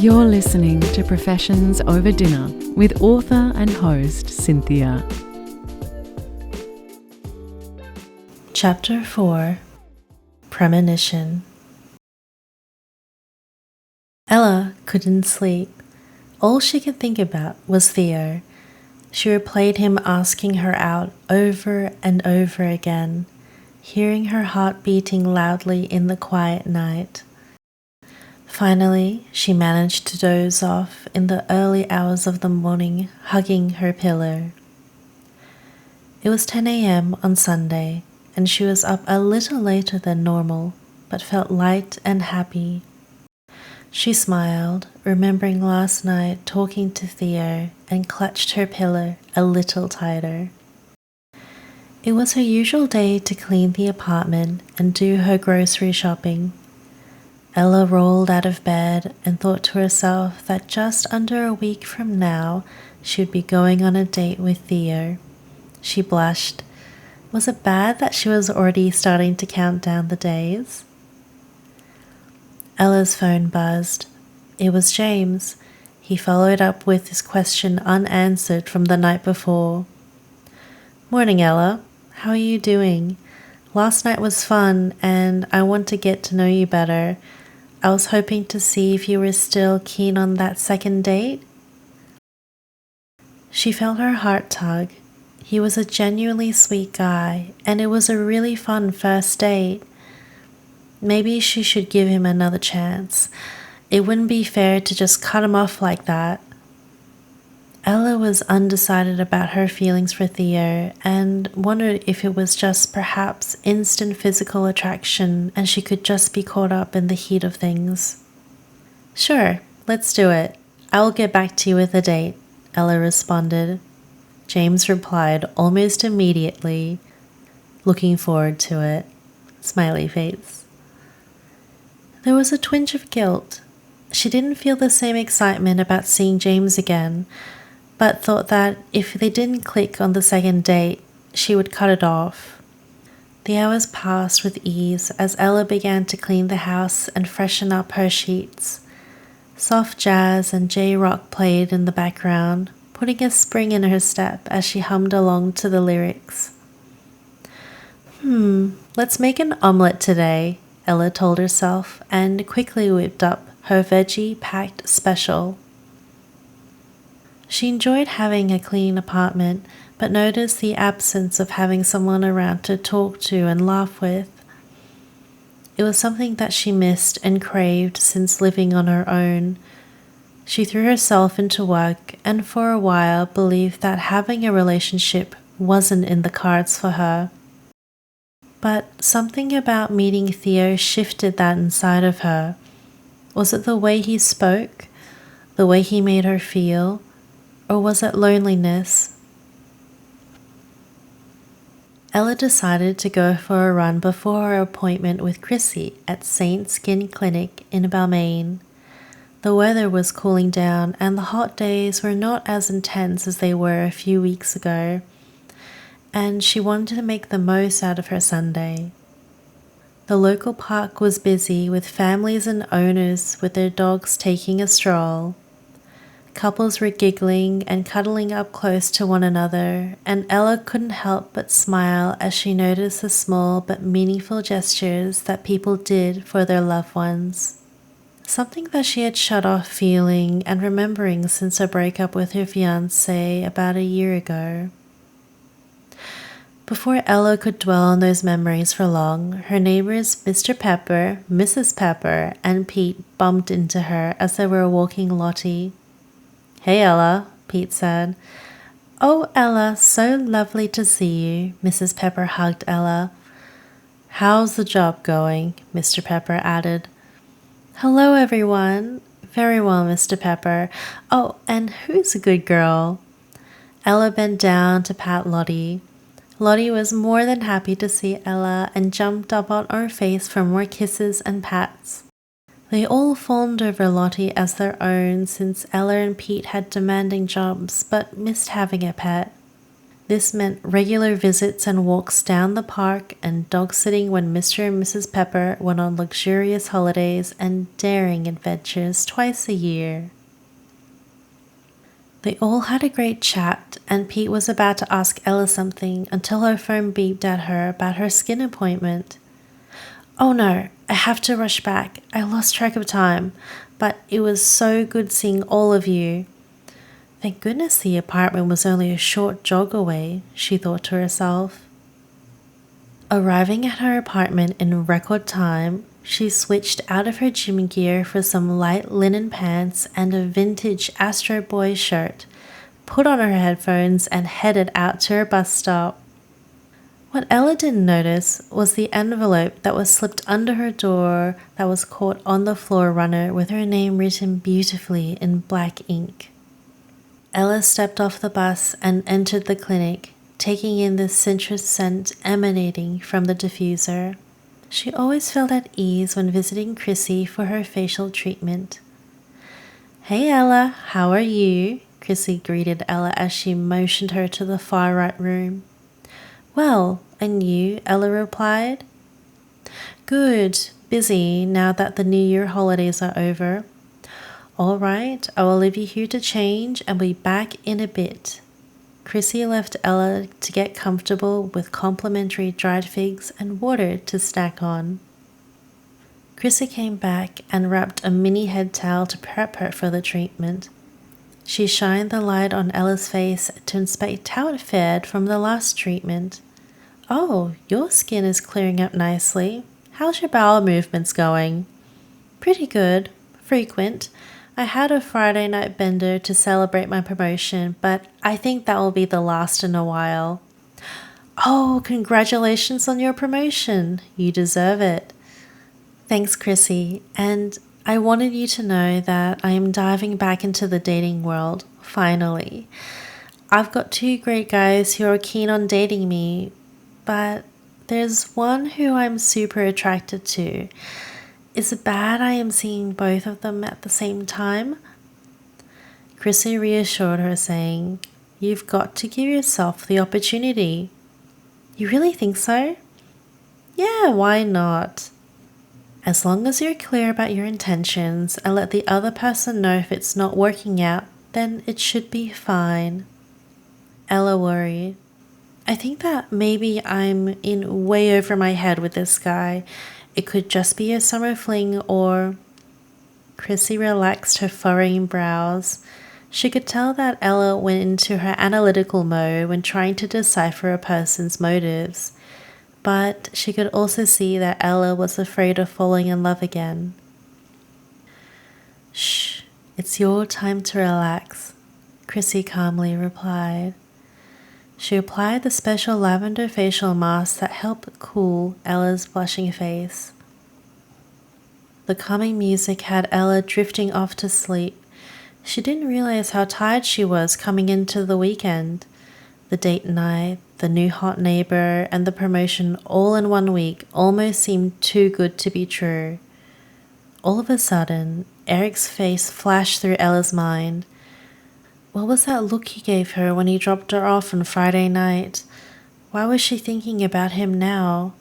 You're listening to Professions Over Dinner with author and host Cynthia. Chapter 4 Premonition. Ella couldn't sleep. All she could think about was Theo. She replayed him asking her out over and over again, hearing her heart beating loudly in the quiet night. Finally, she managed to doze off in the early hours of the morning, hugging her pillow. It was 10 a.m. on Sunday, and she was up a little later than normal, but felt light and happy. She smiled, remembering last night talking to Theo, and clutched her pillow a little tighter. It was her usual day to clean the apartment and do her grocery shopping. Ella rolled out of bed and thought to herself that just under a week from now, she would be going on a date with Theo. She blushed. Was it bad that she was already starting to count down the days? Ella's phone buzzed. It was James. He followed up with his question unanswered from the night before. "Morning, Ella. How are you doing? Last night was fun, and I want to get to know you better. I was hoping to see if you were still keen on that second date." She felt her heart tug. He was a genuinely sweet guy, and it was a really fun first date. Maybe she should give him another chance. It wouldn't be fair to just cut him off like that. Ella was undecided about her feelings for Theo and wondered if it was just perhaps instant physical attraction and she could just be caught up in the heat of things. "Sure, let's do it. I will get back to you with a date," Ella responded. James replied almost immediately, "Looking forward to it." Smiley face. There was a twinge of guilt. She didn't feel the same excitement about seeing James again, but thought that if they didn't click on the second date, she would cut it off. The hours passed with ease as Ella began to clean the house and freshen up her sheets. Soft jazz and J-rock played in the background, putting a spring in her step as she hummed along to the lyrics. Let's make an omelette today," Ella told herself, and quickly whipped up her veggie-packed special. She enjoyed having a clean apartment, but noticed the absence of having someone around to talk to and laugh with. It was something that she missed and craved since living on her own. She threw herself into work and for a while believed that having a relationship wasn't in the cards for her. But something about meeting Theo shifted that inside of her. Was it the way he spoke? The way he made her feel? Or was it loneliness? Ella decided to go for a run before her appointment with Chrissy at St. Skin Clinic in Balmain. The weather was cooling down and the hot days were not as intense as they were a few weeks ago, and she wanted to make the most out of her Sunday. The local park was busy with families and owners with their dogs taking a stroll. Couples were giggling and cuddling up close to one another, and Ella couldn't help but smile as she noticed the small but meaningful gestures that people did for their loved ones. Something that she had shut off feeling and remembering since her breakup with her fiancé about a year ago. Before Ella could dwell on those memories for long, her neighbors Mr. Pepper, Mrs. Pepper, and Pete bumped into her as they were walking Lottie. "Hey, Ella," Pete said. "Oh, Ella, so lovely to see you," Mrs. Pepper hugged Ella. "How's the job going?" Mr. Pepper added. "Hello, everyone." "Very well, Mr. Pepper. Oh, and who's a good girl?" Ella bent down to pat Lottie. Lottie was more than happy to see Ella and jumped up on her face for more kisses and pats. They all fawned over Lottie as their own since Ella and Pete had demanding jobs but missed having a pet. This meant regular visits and walks down the park and dog sitting when Mr. and Mrs. Pepper went on luxurious holidays and daring adventures twice a year. They all had a great chat, and Pete was about to ask Ella something until her phone beeped at her about her skin appointment. "Oh no, I have to rush back. I lost track of time, but it was so good seeing all of you." Thank goodness the apartment was only a short jog away, she thought to herself. Arriving at her apartment in record time, she switched out of her gym gear for some light linen pants and a vintage Astro Boy shirt, put on her headphones, and headed out to her bus stop. What Ella didn't notice was the envelope that was slipped under her door that was caught on the floor runner with her name written beautifully in black ink. Ella stepped off the bus and entered the clinic, taking in the citrus scent emanating from the diffuser. She always felt at ease when visiting Chrissy for her facial treatment. "Hey Ella, how are you?" Chrissy greeted Ella as she motioned her to the far right room. "Well, and you?" Ella replied. "Good, busy now that the New Year holidays are over. All right, I will leave you here to change and be back in a bit." Chrissy left Ella to get comfortable with complimentary dried figs and water to snack on. Chrissy came back and wrapped a mini head towel to prep her for the treatment. She shined the light on Ella's face to inspect how it fared from the last treatment. "Oh, your skin is clearing up nicely. How's your bowel movements going?" "Pretty good. Frequent. I had a Friday night bender to celebrate my promotion, but I think that will be the last in a while." "Oh, congratulations on your promotion. You deserve it." "Thanks, Chrissy. And I wanted you to know that I am diving back into the dating world, finally. I've got 2 great guys who are keen on dating me, but there's one who I'm super attracted to. Is it bad I am seeing both of them at the same time?" Chrissy reassured her, saying, "You've got to give yourself the opportunity." "You really think so?" "Yeah, why not? As long as you're clear about your intentions and let the other person know if it's not working out, then it should be fine." Ella worried. "I think that maybe I'm in way over my head with this guy. It could just be a summer fling or—" Chrissy relaxed her furrowing brows. She could tell that Ella went into her analytical mode when trying to decipher a person's motives, but she could also see that Ella was afraid of falling in love again. "Shh, it's your time to relax," Chrissy calmly replied. She applied the special lavender facial mask that helped cool Ella's blushing face. The calming music had Ella drifting off to sleep. She didn't realize how tired she was coming into the weekend. The date night, the new hot neighbor, and the promotion all in one week almost seemed too good to be true. All of a sudden, Eric's face flashed through Ella's mind. What was that look he gave her when he dropped her off on Friday night? Why was she thinking about him now?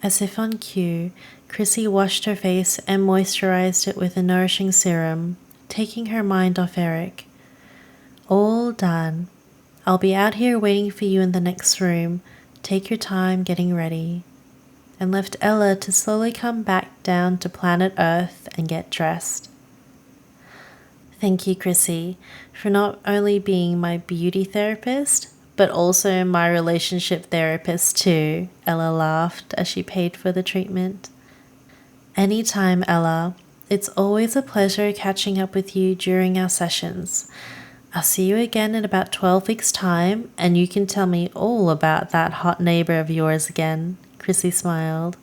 As if on cue, Chrissy washed her face and moisturized it with a nourishing serum, taking her mind off Eric. "All done. I'll be out here waiting for you in the next room. Take your time getting ready," and left Ella to slowly come back down to planet Earth and get dressed. "Thank you, Chrissy, for not only being my beauty therapist, but also my relationship therapist too," Ella laughed as she paid for the treatment. "Anytime, Ella. It's always a pleasure catching up with you during our sessions. I'll see you again in about 12 weeks' time, and you can tell me all about that hot neighbor of yours again," Chrissy smiled.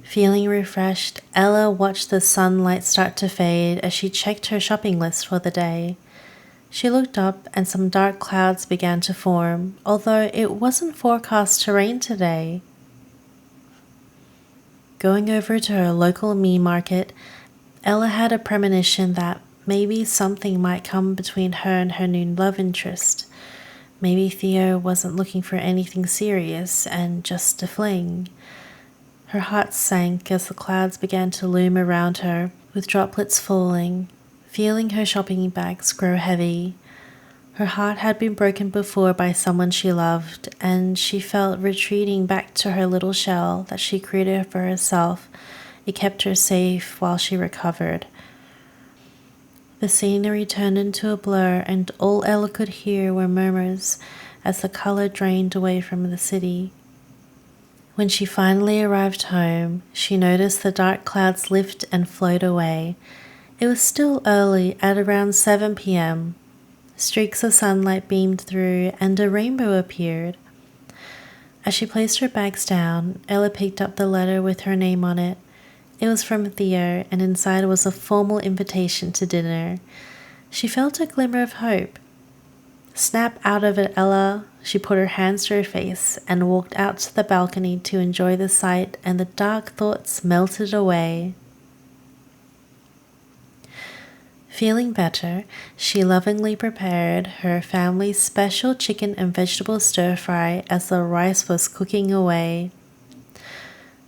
Feeling refreshed, Ella watched the sunlight start to fade as she checked her shopping list for the day. She looked up and some dark clouds began to form, although it wasn't forecast to rain today. Going over to her local meat market, Ella had a premonition that maybe something might come between her and her new love interest. Maybe Theo wasn't looking for anything serious and just a fling. Her heart sank as the clouds began to loom around her, with droplets falling, feeling her shopping bags grow heavy. Her heart had been broken before by someone she loved, and she felt retreating back to her little shell that she created for herself. It kept her safe while she recovered. The scenery turned into a blur, and all Ella could hear were murmurs as the color drained away from the city. When she finally arrived home, she noticed the dark clouds lift and float away. It was still early, at around 7 p.m. Streaks of sunlight beamed through, and a rainbow appeared. As she placed her bags down, Ella picked up the letter with her name on it. It was from Theo, and inside was a formal invitation to dinner. She felt a glimmer of hope. Snap out of it, Ella. She put her hands to her face and walked out to the balcony to enjoy the sight, and the dark thoughts melted away. Feeling better, she lovingly prepared her family's special chicken and vegetable stir-fry as the rice was cooking away.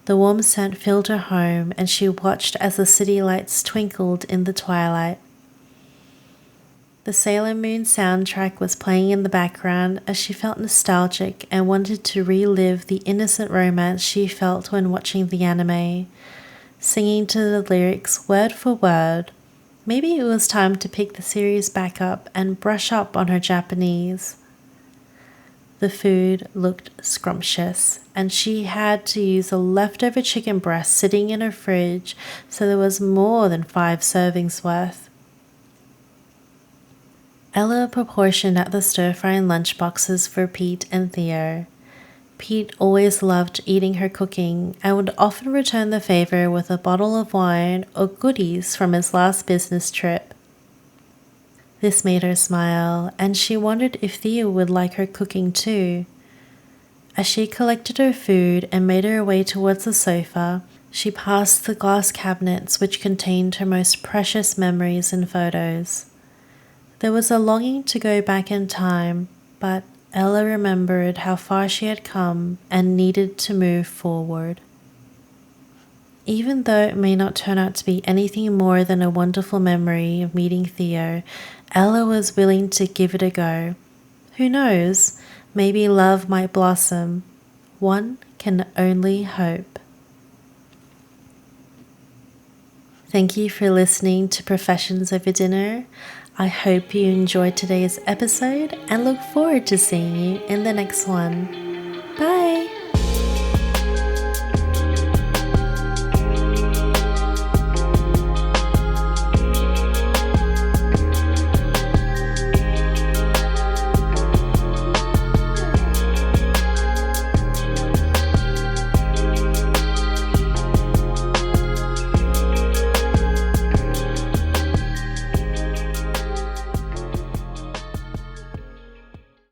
The warm scent filled her home, and she watched as the city lights twinkled in the twilight. The Sailor Moon soundtrack was playing in the background as she felt nostalgic and wanted to relive the innocent romance she felt when watching the anime, singing to the lyrics word for word. Maybe it was time to pick the series back up and brush up on her Japanese. The food looked scrumptious, and she had to use a leftover chicken breast sitting in her fridge, so there was more than 5 servings worth. Ella proportioned out the stir-fry and lunchboxes for Pete and Theo. Pete always loved eating her cooking and would often return the favor with a bottle of wine or goodies from his last business trip. This made her smile, and she wondered if Theo would like her cooking too. As she collected her food and made her way towards the sofa, she passed the glass cabinets which contained her most precious memories and photos. There was a longing to go back in time, but Ella remembered how far she had come and needed to move forward. Even though it may not turn out to be anything more than a wonderful memory of meeting Theo, Ella was willing to give it a go. Who knows, maybe love might blossom. One can only hope. Thank you for listening to Professions Over Dinner. I hope you enjoyed today's episode and look forward to seeing you in the next one. Bye!